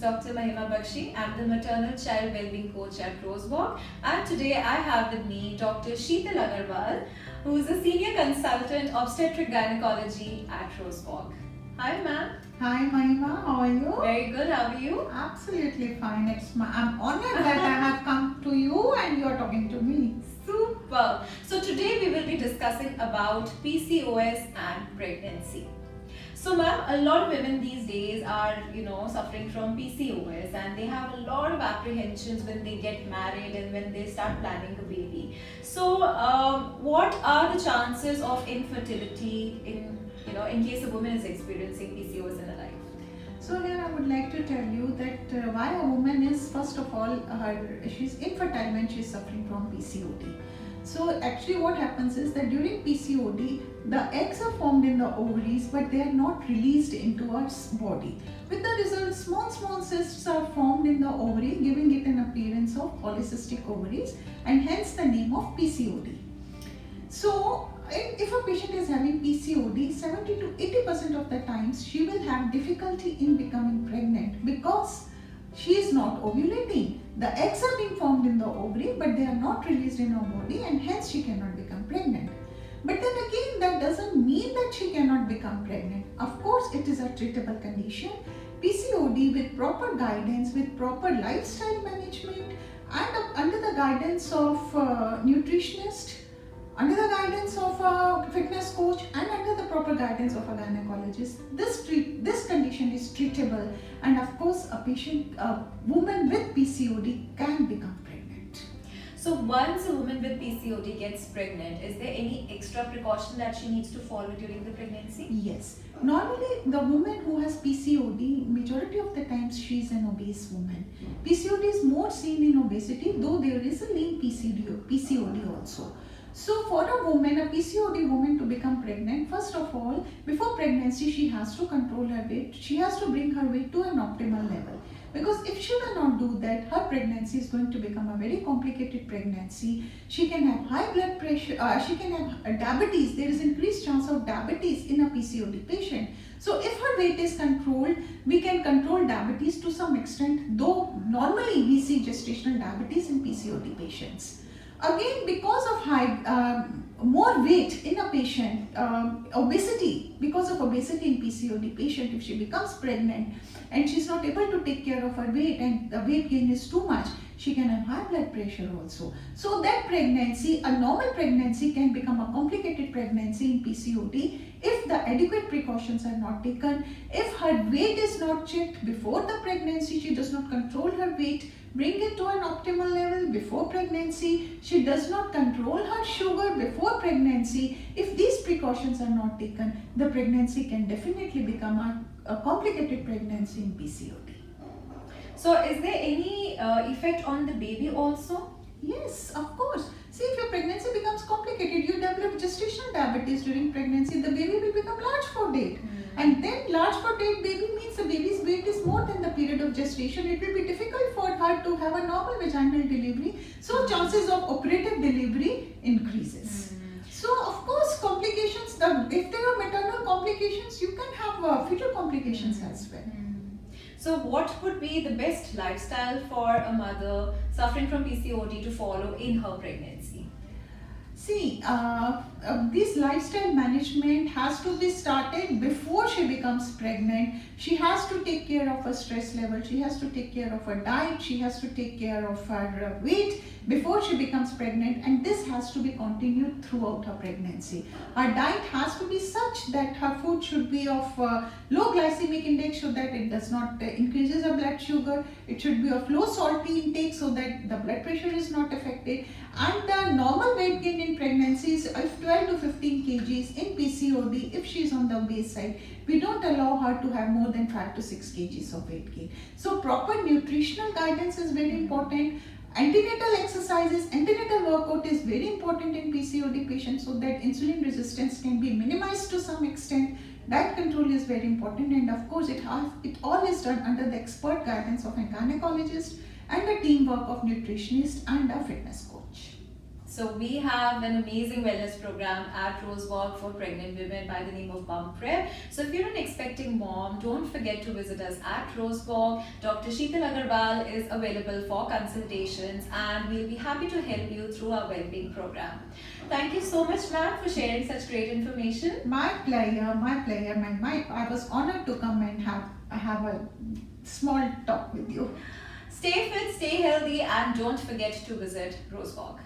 Dr. Mahima Bakshi. I'm the maternal child wellbeing coach at Rosewalk, and today I have with me Dr. Sheetal Agarwal, who is a senior consultant obstetric gynecology at Rosewalk. Hi, ma'am. Hi, Mahima. How are you? Very good. How are you? Absolutely fine. I'm honored that I have come to you and you are talking to me. Super. So today we will be discussing about PCOS and pregnancy. So ma'am, a lot of women these days are, suffering from PCOS, and they have a lot of apprehensions when they get married and when they start planning a baby. So what are the chances of infertility in case a woman is experiencing PCOS in her life? So here I would like to tell you that why a woman is, first of all, she's infertile when she's suffering from PCOD. So actually what happens is that during PCOD, the eggs are formed in the ovaries but they are not released into our body. With the result, small cysts are formed in the ovary, giving it an appearance of polycystic ovaries, and hence the name of PCOD. So if a patient is having PCOD, 70 to 80% of the times she will have difficulty in becoming pregnant because she is not ovulating. The eggs are being formed in the ovary but they are not released in her body, and hence she cannot become pregnant. But then again, that doesn't mean that she cannot become pregnant. Of course, it is a treatable condition. PCOD, with proper guidance, with proper lifestyle management, and under the guidance of nutritionist, under the guidance of a fitness coach, and under the proper guidance of a gynecologist, this condition is treatable, and of course a woman with PCOD can become pregnant. So once a woman with PCOD gets pregnant, is there any extra precaution that she needs to follow during the pregnancy? Yes. Normally, the woman who has PCOD, majority of the times she is an obese woman. PCOD is more seen in obesity, though there is a lean PCOD also. So for a woman, a PCOD woman, to become pregnant, first of all, before pregnancy, she has to control her weight. She has to bring her weight to an optimal level. Because if she will not do that, her pregnancy is going to become a very complicated pregnancy. She can have high blood pressure, she can have diabetes. There is increased chance of diabetes in a PCOD patient. So if her weight is controlled, we can control diabetes to some extent, though normally we see gestational diabetes in PCOD patients. Again, because of more weight in a patient, obesity, because of obesity in PCOD patient, if she becomes pregnant and she's not able to take care of her weight and the weight gain is too much, she can have high blood pressure also. So that pregnancy, a normal pregnancy, can become a complicated pregnancy in PCOD if the adequate precautions are not taken, if her weight is not checked before the pregnancy, she does not control her weight, bring it to an optimal level before pregnancy, she does not control her sugar before pregnancy. If these precautions are not taken, the pregnancy can definitely become a complicated pregnancy in PCOD. So is there any effect on the baby also? Yes, of course. See, if your pregnancy becomes complicated, you develop gestational diabetes during pregnancy, the baby will become large for date. And then large for date baby means the baby's weight is more than the period of gestation. It will be difficult for her to have a normal vaginal delivery. So chances of operative delivery increases. So of course complications, if there are maternal complications, you can have fetal complications as well. So what would be the best lifestyle for a mother suffering from PCOD to follow in her pregnancy? See, this lifestyle management has to be started before she becomes pregnant. She has to take care of her stress level, she has to take care of her diet, she has to take care of her weight before she becomes pregnant, and this has to be continued throughout her pregnancy. Her diet has to be such that her food should be of low glycemic index so that it does not increases her blood sugar. It should be of low salty intake so that the blood pressure is not affected. And the normal weight gain in pregnancy is 12 to 15 kgs. In PCOD, if she is on the obese side, we don't allow her to have more than 5 to 6 kgs of weight gain. So proper nutritional guidance is very important. Antenatal exercises, antenatal workout is very important in PCOD patients so that insulin resistance can be minimized to some extent. Diet control is very important, and of course it all is done under the expert guidance of a gynecologist and a teamwork of nutritionist and a fitness coach. So we have an amazing wellness program at Rosewalk for pregnant women by the name of Bump Prep. So if you're an expecting mom, don't forget to visit us at Rosewalk. Dr. Sheetal Agarwal is available for consultations, and we'll be happy to help you through our well-being program. Thank you so much, ma'am, for sharing such great information. My pleasure, my pleasure. I was honored to come and have a small talk with you. Stay fit, stay healthy, and don't forget to visit Rosewalk.